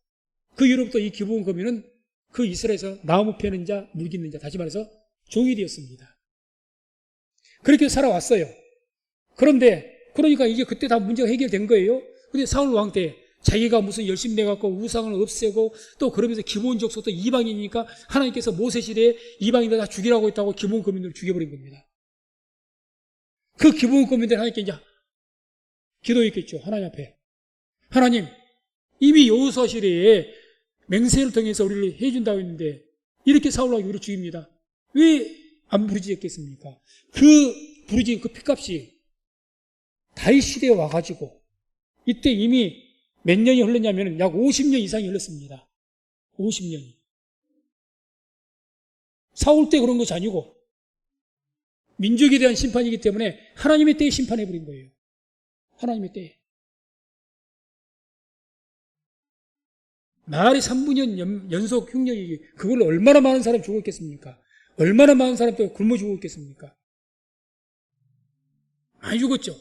그 이후로부터 이 기브온 거민은 그 이스라엘에서 나무 패는 자, 물 깃는 자, 다시 말해서 종이 되었습니다. 그렇게 살아왔어요. 그런데 그러니까 이게 그때 다 문제가 해결된 거예요. 근데 사울 왕 때 자기가 무슨 열심히 내갖고 우상을 없애고 또 그러면서 기브온 족속도 이방인이니까 하나님께서 모세 시대에 이방인들 다 죽이라고 했다고 기브온 거민들을 죽여버린 겁니다. 그 기브온 거민들 하나님께 이제 기도했겠죠. 하나님 앞에. 하나님, 이미 여호수아 시대에 맹세를 통해서 우리를 해준다고 했는데 이렇게 사울왕이 우리를 죽입니다. 왜 안 부르짖었겠습니까? 그 부르짖은 그 핏값이 다윗 시대에 와가지고 이때 이미 몇 년이 흘렀냐면 약 50년 이상이 흘렀습니다. 50년이. 사울 때 그런 것이 아니고 민족에 대한 심판이기 때문에 하나님의 때에 심판해버린 거예요. 하나님의 때에. 말이 3분년 연속 흉년이기 그걸로 얼마나 많은 사람이 죽었겠습니까? 얼마나 많은 사람이 또 굶어 죽었겠습니까? 많이 죽었죠.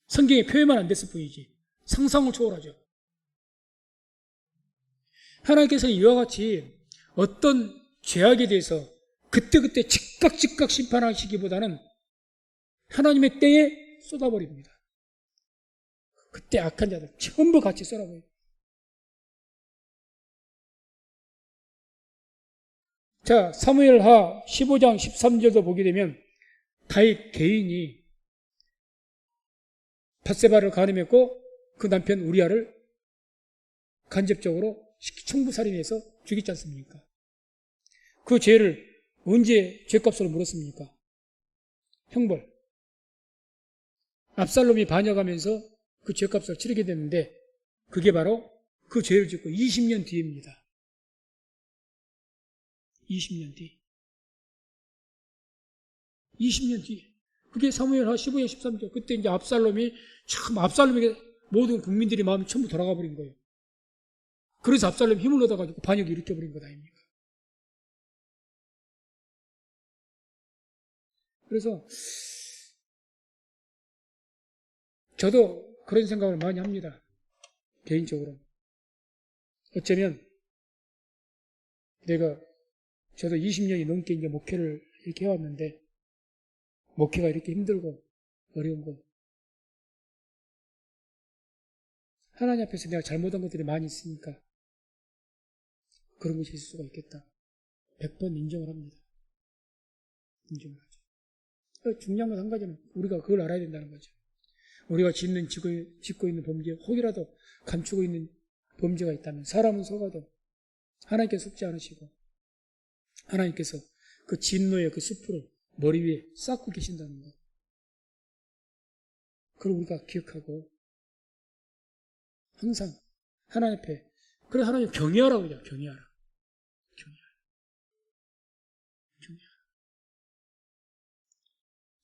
성경에 표현만 안 됐을 뿐이지 상상을 초월하죠. 하나님께서 이와 같이 어떤 죄악에 대해서 그때그때 즉각 심판하시기보다는 하나님의 때에 쏟아버립니다. 그때 악한 자들 전부 같이 쏟아버려요. 자, 사무엘하 15장 13절도 보게 되면 다윗 개인이 밧세바를 가늠했고 그 남편 우리아를 간접적으로 청부살인해서 죽였지 않습니까? 그 죄를 언제 죄값으로 물었습니까? 형벌. 압살롬이 반역하면서 그 죄값을 치르게 됐는데 그게 바로 그 죄를 짓고 20년 뒤입니다. 20년 뒤. 20년 뒤. 그게 사무엘하 15장 13절. 그때 이제 압살롬에게 모든 국민들의 마음이 전부 돌아가 버린 거예요. 그래서 압살롬 힘을 얻어가지고 반역을 일으켜버린 것 아닙니까? 그래서 저도 그런 생각을 많이 합니다. 개인적으로. 어쩌면 저도 20년이 넘게 이제 목회를 이렇게 해왔는데 목회가 이렇게 힘들고 어려운 건 하나님 앞에서 내가 잘못한 것들이 많이 있으니까 그런 것이 있을 수가 있겠다. 100번 인정을 합니다. 인정을 하죠. 중요한 건 한 가지는 우리가 그걸 알아야 된다는 거죠. 우리가 짓고 있는 범죄, 혹이라도 감추고 있는 범죄가 있다면 사람은 속아도 하나님께서 속지 않으시고 하나님께서 그 진노의 그 숲을 머리 위에 쌓고 계신다는 것. 그걸 우리가 기억하고 항상 하나님 앞에 그래 하나님 경외하라고 그래요. 경외하라. 중요하다.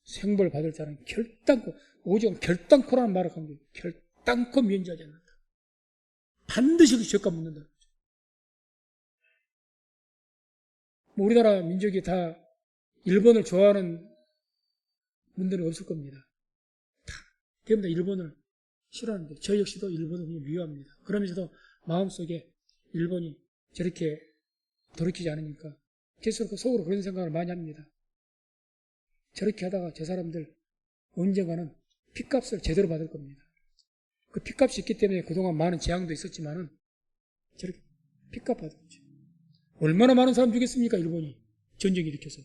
생벌 받을 자는 결단코, 오직 결단코라는 말을 한 거예요. 결단코 면제하지 않는다. 반드시 그 죄값 묻는다. 우리나라 민족이 다 일본을 좋아하는 분들은 없을 겁니다. 다 대부분 다 일본을 싫어하는데 저 역시도 일본을 그냥 미워합니다. 그러면서도 마음속에 일본이 저렇게 돌이키지 않으니까 계속 속으로 그런 생각을 많이 합니다. 저렇게 하다가 저 사람들 언젠가는 핏값을 제대로 받을 겁니다. 그 핏값이 있기 때문에 그동안 많은 재앙도 있었지만은 저렇게 핏값 받은 거죠. 얼마나 많은 사람 죽였습니까, 일본이? 전쟁 일으켜서.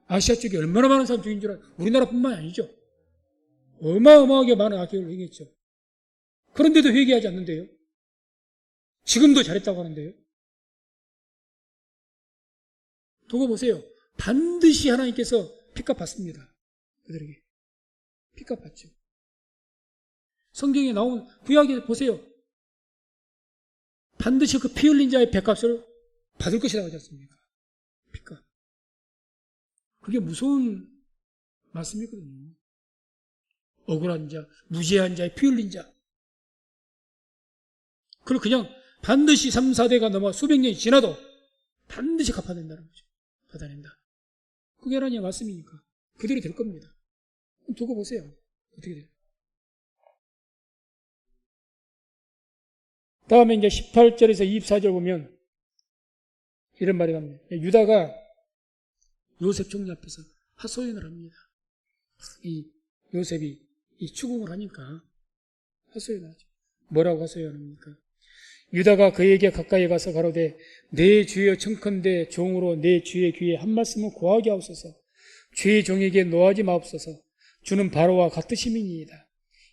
아시아 쪽에 얼마나 많은 사람 죽인 줄 알아요? 우리나라뿐만이 아니죠. 어마어마하게 많은 악행을 행했죠. 그런데도 회개하지 않는데요. 지금도 잘했다고 하는데요. 두고 보세요. 반드시 하나님께서 핏값 받습니다. 그들에게. 핏값 받죠. 성경에 나온 구약에 보세요. 반드시 그 피 흘린 자의 뱃값을 받을 것이라고 하지 않습니까? 핏값. 그게 무서운 말씀이거든요. 억울한 자, 무죄한 자의 피 흘린 자. 그걸 그냥 반드시 3, 4대가 넘어 수백 년이 지나도 반드시 갚아낸다는 거죠. 받아낸다. 그게 하나님의 말씀이니까 그대로 될 겁니다. 두고 보세요. 어떻게 돼요? 다음에 이제 18절에서 24절 보면 이런 말이 나옵니다. 유다가 요셉 총리 앞에서 하소연을 합니다. 이 요셉이 이 추궁을 하니까 하소연을 하죠. 뭐라고 하소연합니까? 유다가 그에게 가까이 가서 가로되 내 주여 청컨대 종으로 내 주의 귀에 한 말씀을 고하게 하옵소서. 주의 종에게 노하지 마옵소서. 주는 바로와 같으심이니이다.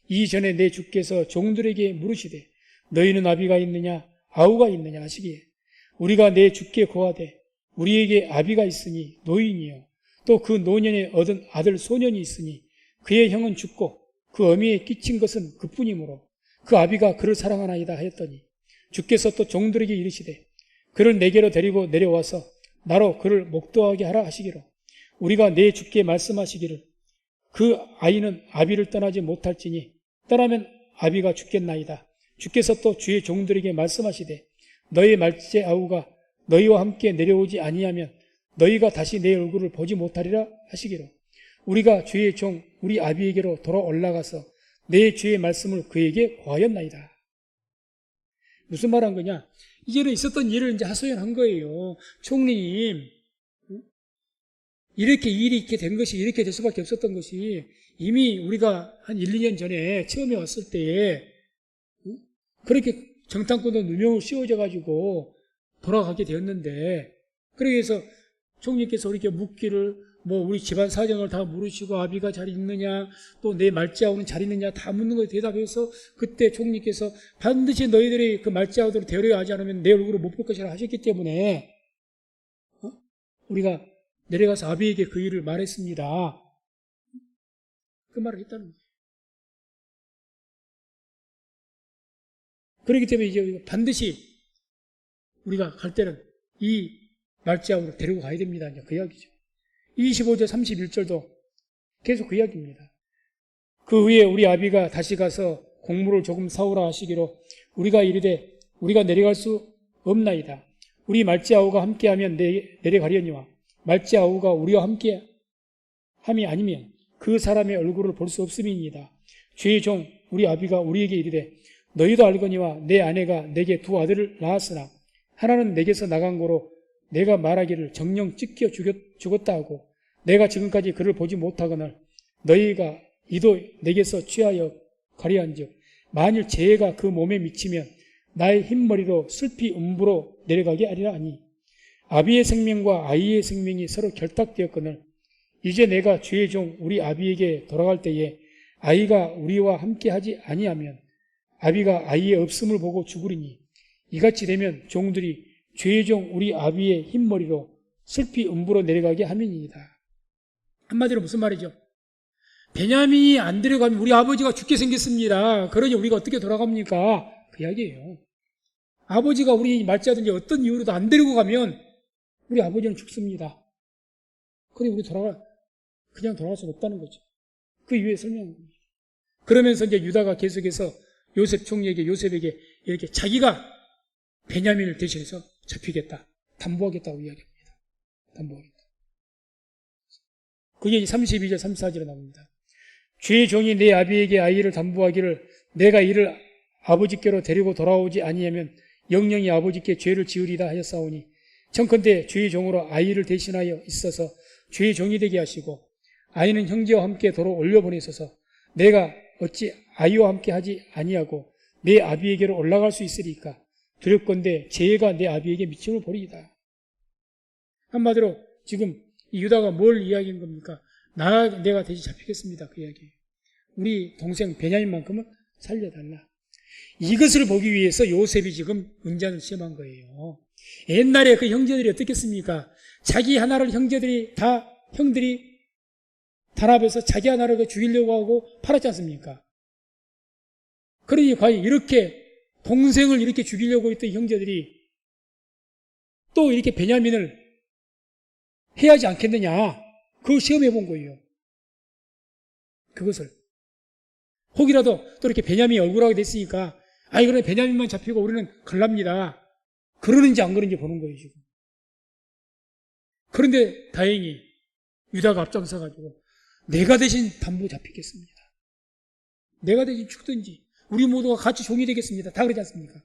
이전에 내 주께서 종들에게 물으시되 너희는 아비가 있느냐 아우가 있느냐 하시기에 우리가 내 주께 고하되 우리에게 아비가 있으니 노인이요 또 그 노년에 얻은 아들 소년이 있으니 그의 형은 죽고 그 어미에 끼친 것은 그뿐이므로 그 아비가 그를 사랑하나이다 하였더니 주께서 또 종들에게 이르시되 그를 내게로 데리고 내려와서 나로 그를 목도하게 하라 하시기로 우리가 내 주께 말씀하시기를 그 아이는 아비를 떠나지 못할지니 떠나면 아비가 죽겠나이다. 주께서 또 주의 종들에게 말씀하시되 너희 말째 아우가 너희와 함께 내려오지 아니하면 너희가 다시 내 얼굴을 보지 못하리라 하시기로 우리가 주의 종 우리 아비에게로 돌아 올라가서 내 주의 말씀을 그에게 고하였나이다. 무슨 말 한 거냐? 이전에 있었던 일을 이제 하소연한 거예요. 총리님, 이렇게 일이 이렇게 된 것이 이렇게 될 수밖에 없었던 것이 이미 우리가 한 1, 2년 전에 처음에 왔을 때에 그렇게 정탐꾼도 누명을 씌워져 가지고 돌아가게 되었는데 그래서 총리께서 이렇게 묻기를 뭐 우리 집안 사정을 다 물으시고 아비가 잘 있느냐 또 내 말째아우는 잘 있느냐 다 묻는 거에 대답해서 그때 총리께서 반드시 너희들이 그 말째아우들을 데려야 하지 않으면 내 얼굴을 못 볼 것이라 하셨기 때문에 우리가 내려가서 아비에게 그 일을 말했습니다. 그 말을 했다는 거예요. 그렇기 때문에 이제 반드시 우리가 갈 때는 이 말째아우를 데리고 가야 됩니다. 이제 그 이야기죠. 25절 31절도 계속 그 이야기입니다. 그 후에 우리 아비가 다시 가서 곡물을 조금 사오라 하시기로 우리가 이르되 우리가 내려갈 수 없나이다. 우리 말째아우가 함께하면 내려가려니와 말째아우가 우리와 함께함이 아니면 그 사람의 얼굴을 볼 수 없음이니이다. 주의 종 우리 아비가 우리에게 이르되 너희도 알거니와 내 아내가 내게 두 아들을 낳았으나 하나는 내게서 나간 거로 내가 말하기를 정령 찢겨 죽었다 하고 내가 지금까지 그를 보지 못하거늘 너희가 이도 내게서 취하여 가려한즉 만일 재해가 그 몸에 미치면 나의 흰머리로 슬피 음부로 내려가게 하리라 하니 아비의 생명과 아이의 생명이 서로 결탁되었거늘 이제 내가 주의 종 우리 아비에게 돌아갈 때에 아이가 우리와 함께하지 아니하면 아비가 아이의 없음을 보고 죽으리니 이같이 되면 종들이 주의 종 우리 아비의 흰머리로 슬피 음부로 내려가게 하면이다. 한마디로 무슨 말이죠? 베냐민이 안 데려가면 우리 아버지가 죽게 생겼습니다. 그러니 우리가 어떻게 돌아갑니까? 그 이야기예요. 아버지가 우리 말자든지 어떤 이유로도 안 데리고 가면 우리 아버지는 죽습니다. 그러니 그냥 돌아갈 수는 없다는 거죠. 그 이유에 설명한 겁니다. 그러면서 이제 유다가 계속해서 요셉에게 이렇게 자기가 베냐민을 대신해서 잡히겠다, 담보하겠다고 이야기합니다. 담보하겠다. 그게 32절, 34절에 나옵니다. 주의 종이 내 아비에게 아이를 담보하기를 내가 이를 아버지께로 데리고 돌아오지 아니하면 영영이 아버지께 죄를 지으리다 하였사오니 청컨대 주의 종으로 아이를 대신하여 있어서 주의 종이 되게 하시고 아이는 형제와 함께 도로 올려보내소서. 내가 어찌 아이와 함께 하지 아니하고 내 아비에게로 올라갈 수 있으리까? 두렵건대 죄가 내 아비에게 미침을 보리이다. 한마디로 지금 이 유다가 뭘 이야기한 겁니까? 내가 대신 잡히겠습니다. 그 이야기예요. 우리 동생 베냐민만큼은 살려달라. 이것을 보기 위해서 요셉이 지금 은잔을 시험한 거예요. 옛날에 그 형제들이 어떻겠습니까? 자기 하나를 형들이 단합해서 자기 하나를 죽이려고 하고 팔았지 않습니까? 그러니 과연 이렇게 동생을 이렇게 죽이려고 했던 형제들이 또 이렇게 베냐민을 해야 하지 않겠느냐? 그걸 시험해 본 거예요. 그것을. 혹이라도 또 이렇게 베냐민이 억울하게 됐으니까 그러면 베냐민만 잡히고 우리는 갈랍니다. 그러는지 안 그러는지 보는 거예요, 지금. 그런데 다행히 유다가 앞장서가지고 내가 대신 담보 잡히겠습니다. 내가 대신 죽든지 우리 모두가 같이 종이 되겠습니다. 다 그러지 않습니까?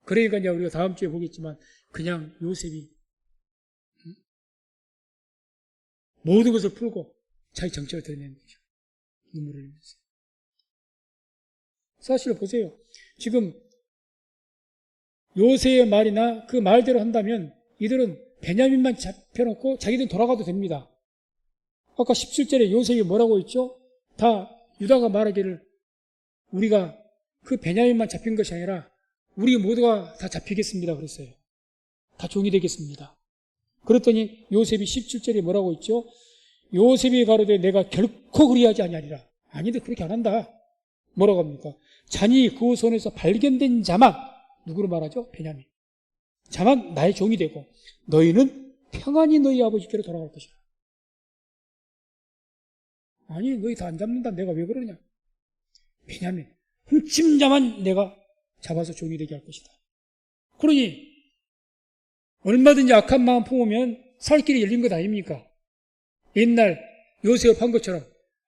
그러니까 이제 우리가 다음 주에 보겠지만 그냥 요셉이 모든 것을 풀고 자기 정체를 드러내는 거죠. 눈물을 흘리면서. 사실 보세요. 지금 요셉의 말이나 그 말대로 한다면 이들은 베냐민만 잡혀놓고 자기들은 돌아가도 됩니다. 아까 17절에 요셉이 뭐라고 했죠? 다 유다가 말하기를 우리가 그 베냐민만 잡힌 것이 아니라 우리 모두가 다 잡히겠습니다 그랬어요. 다 종이 되겠습니다. 그랬더니 요셉이 17절에 뭐라고 했죠? 요셉이 가로되 내가 결코 그리하지 아니하리라. 아니다, 그렇게 안 한다. 뭐라고 합니까? 잔이 그 손에서 발견된 자만, 누구로 말하죠? 베냐민. 자만 나의 종이 되고 너희는 평안히 너희 아버지께로 돌아갈 것이라. 아니, 너희 다 안 잡는다. 내가 왜 그러냐? 베냐민, 훔친 자만 내가 잡아서 종이 되게 할 것이다. 그러니 얼마든지 악한 마음 품으면 살 길이 열린 것 아닙니까? 옛날 요셉을 판 것처럼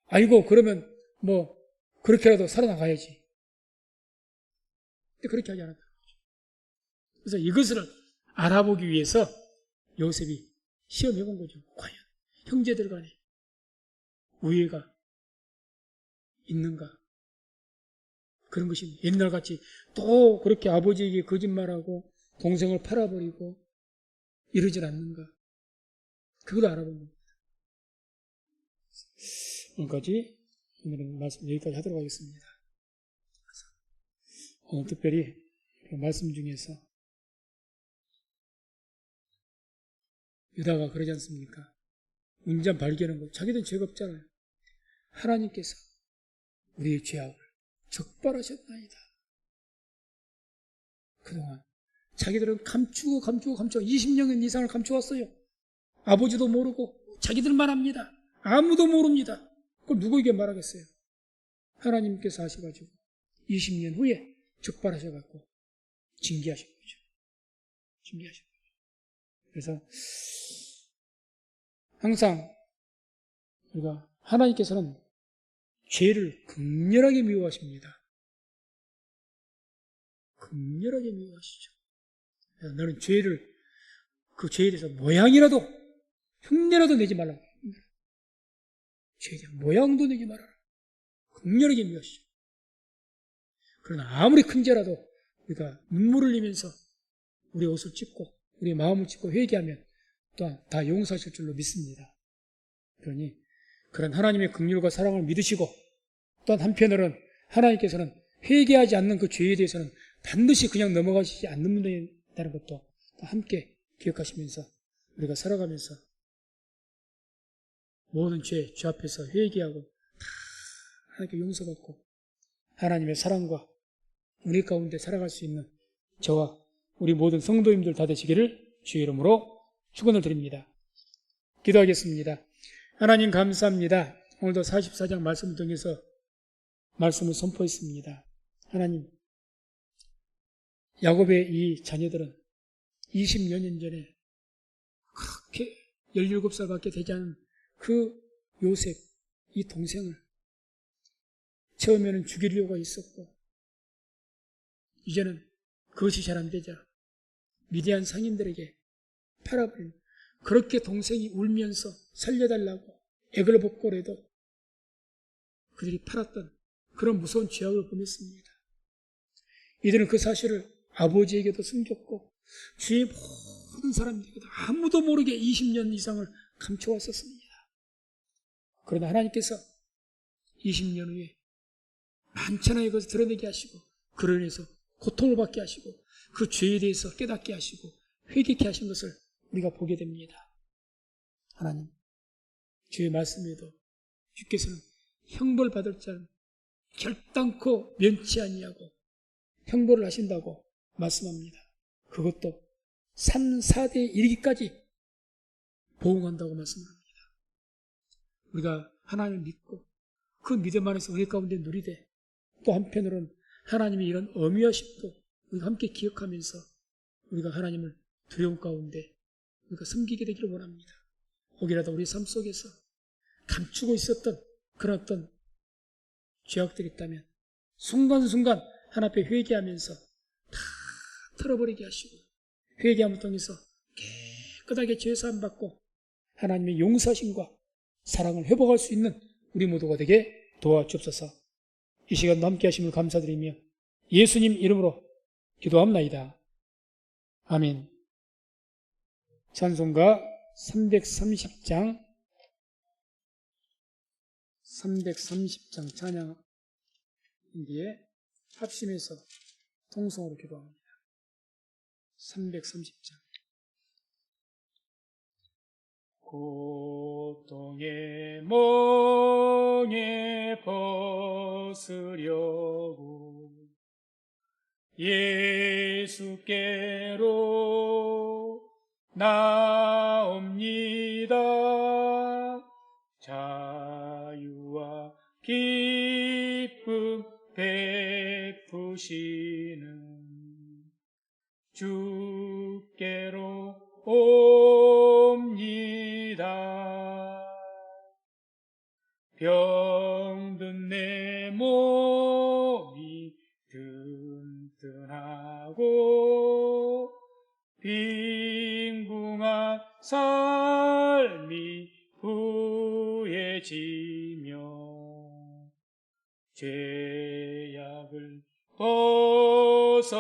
아이고 그러면 뭐 그렇게라도 살아나가야지. 근데 그렇게 하지 않았다. 그래서 이것을 알아보기 위해서 요셉이 시험해 본 거죠. 과연 형제들 간에 우애가 있는가? 그런 것이 옛날같이 또 그렇게 아버지에게 거짓말하고 동생을 팔아버리고 이러질 않는가? 그걸 알아본 겁니다. 오늘까지 오늘은 말씀 여기까지 하도록 하겠습니다. 오늘 특별히 말씀 중에서 유다가 그러지 않습니까? 운전 발견한 거 자기들은 죄가 없잖아요. 하나님께서 우리의 죄악을 적발하셨나이다. 그동안 자기들은 감추고 20년 이상을 감춰왔어요. 아버지도 모르고 자기들만 합니다. 아무도 모릅니다. 그걸 누구에게 말하겠어요? 하나님께서 하셔가지고 20년 후에 적발하셔가지고 징계하신 거죠. 징계하신 거죠. 그래서 항상 우리가 하나님께서는 죄를 극렬하게 미워하십니다. 극렬하게 미워하시죠. 그래서 너는 그 죄에 대해서 모양이라도 흉내라도 내지 말라. 죄에 대한 모양도 내지 말아라. 극렬하게 미워하시죠. 그러나 아무리 큰 죄라도 우리가 눈물을 흘리면서 우리 옷을 찢고 우리 마음을 찢고 회개하면 또한 다 용서하실 줄로 믿습니다. 그러니 그런 하나님의 긍휼과 사랑을 믿으시고 또한 한편으로는 하나님께서는 회개하지 않는 그 죄에 대해서는 반드시 그냥 넘어가시지 않는다는 것도 함께 기억하시면서 우리가 살아가면서 모든 죄 앞에서 회개하고 다 하나님께 용서받고 하나님의 사랑과 우리 가운데 살아갈 수 있는 저와 우리 모든 성도님들 다 되시기를 주의 이름으로 축원을 드립니다. 기도하겠습니다. 하나님 감사합니다. 오늘도 44장 말씀을 통해서 말씀을 선포했습니다. 하나님, 야곱의 이 자녀들은 20여 년 전에 그렇게 17살밖에 되지 않은 그 요셉, 이 동생을 처음에는 죽이려고 했었고, 이제는 그것이 잘 안 되자 미디안 상인들에게 팔아버린, 그렇게 동생이 울면서 살려달라고 애걸 복고라도 그들이 팔았던 그런 무서운 죄악을 범했습니다. 이들은 그 사실을 아버지에게도 숨겼고 주위의 모든 사람들에게도 아무도 모르게 20년 이상을 감춰왔었습니다. 그러나 하나님께서 20년 후에 만천하의 것을 드러내게 하시고 그로 인해서 고통을 받게 하시고 그 죄에 대해서 깨닫게 하시고 회개케 하신 것을 우리가 보게 됩니다. 하나님, 주의 말씀에도 주께서는 형벌 받을 자는 결단코 면치 아니하고 형벌을 하신다고 말씀합니다. 그것도 산 4대에 이르기까지 보응한다고 말씀합니다. 우리가 하나님을 믿고 그 믿음 안에서 은혜 가운데 누리되 또 한편으로는 하나님의 이런 어미하심도 우리가 함께 기억하면서 우리가 하나님을 두려움 가운데 우리가 섬기게 되기를 원합니다. 혹이라도 우리 삶 속에서 감추고 있었던 그런 어떤 죄악들이 있다면 순간순간 하나님 앞에 회개하면서 다 털어버리게 하시고 회개함을 통해서 깨끗하게 죄사함 받고 하나님의 용서하심과 사랑을 회복할 수 있는 우리 모두가 되게 도와주옵소서. 이 시간도 함께 하심을 감사드리며 예수님 이름으로 기도합나이다. 아멘. 찬송가 330장 찬양 뒤에 합심해서 통성으로 기도합니다. 330장. 고통의 멍에 벗으려고 예수께로 나옵니다. 자유와 기쁨 베푸시는 주께로 옵니다. 병든 내 몸이 튼튼하고 빈궁한 삶이 부해지며 죄악을 벗어버리려고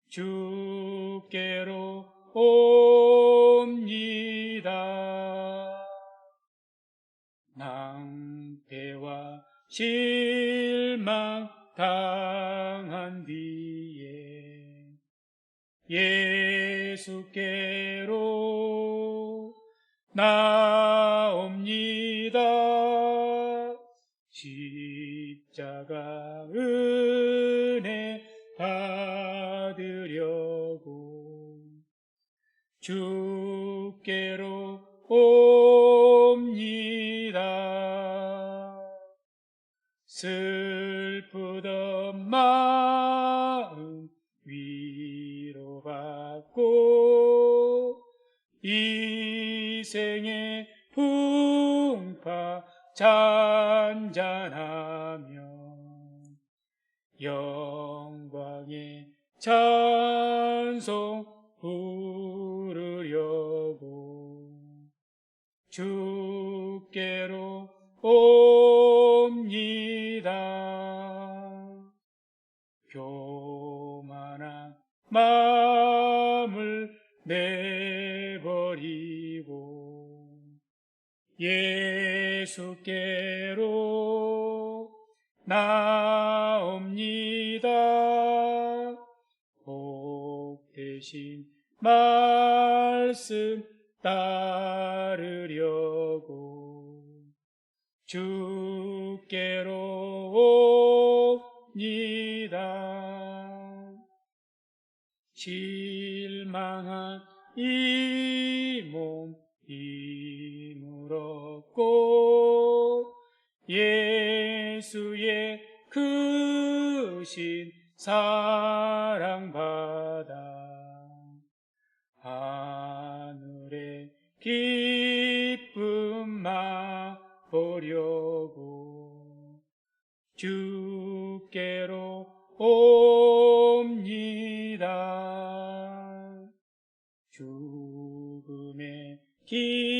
주께로 옵니다. 낭패와 실망 당한 뒤에 예수께로 나옵니다. 십자가 은혜 받으려고 주께로 옵니다. 슬프던 마음 위로받고 이 생의 풍파 잔잔하며 영광의 찬송 부르려고 주께로 옵니다. 교만한 마음을 내버리고 예수께로 나옵니다. 복되신 말씀 따르려고 주께로 옵니다. 실망한 이 몸 힘을 얻고 예수의 크신 사랑받아 하늘의 기쁨 맛보려고 주께로 옵니다. 죽음의 길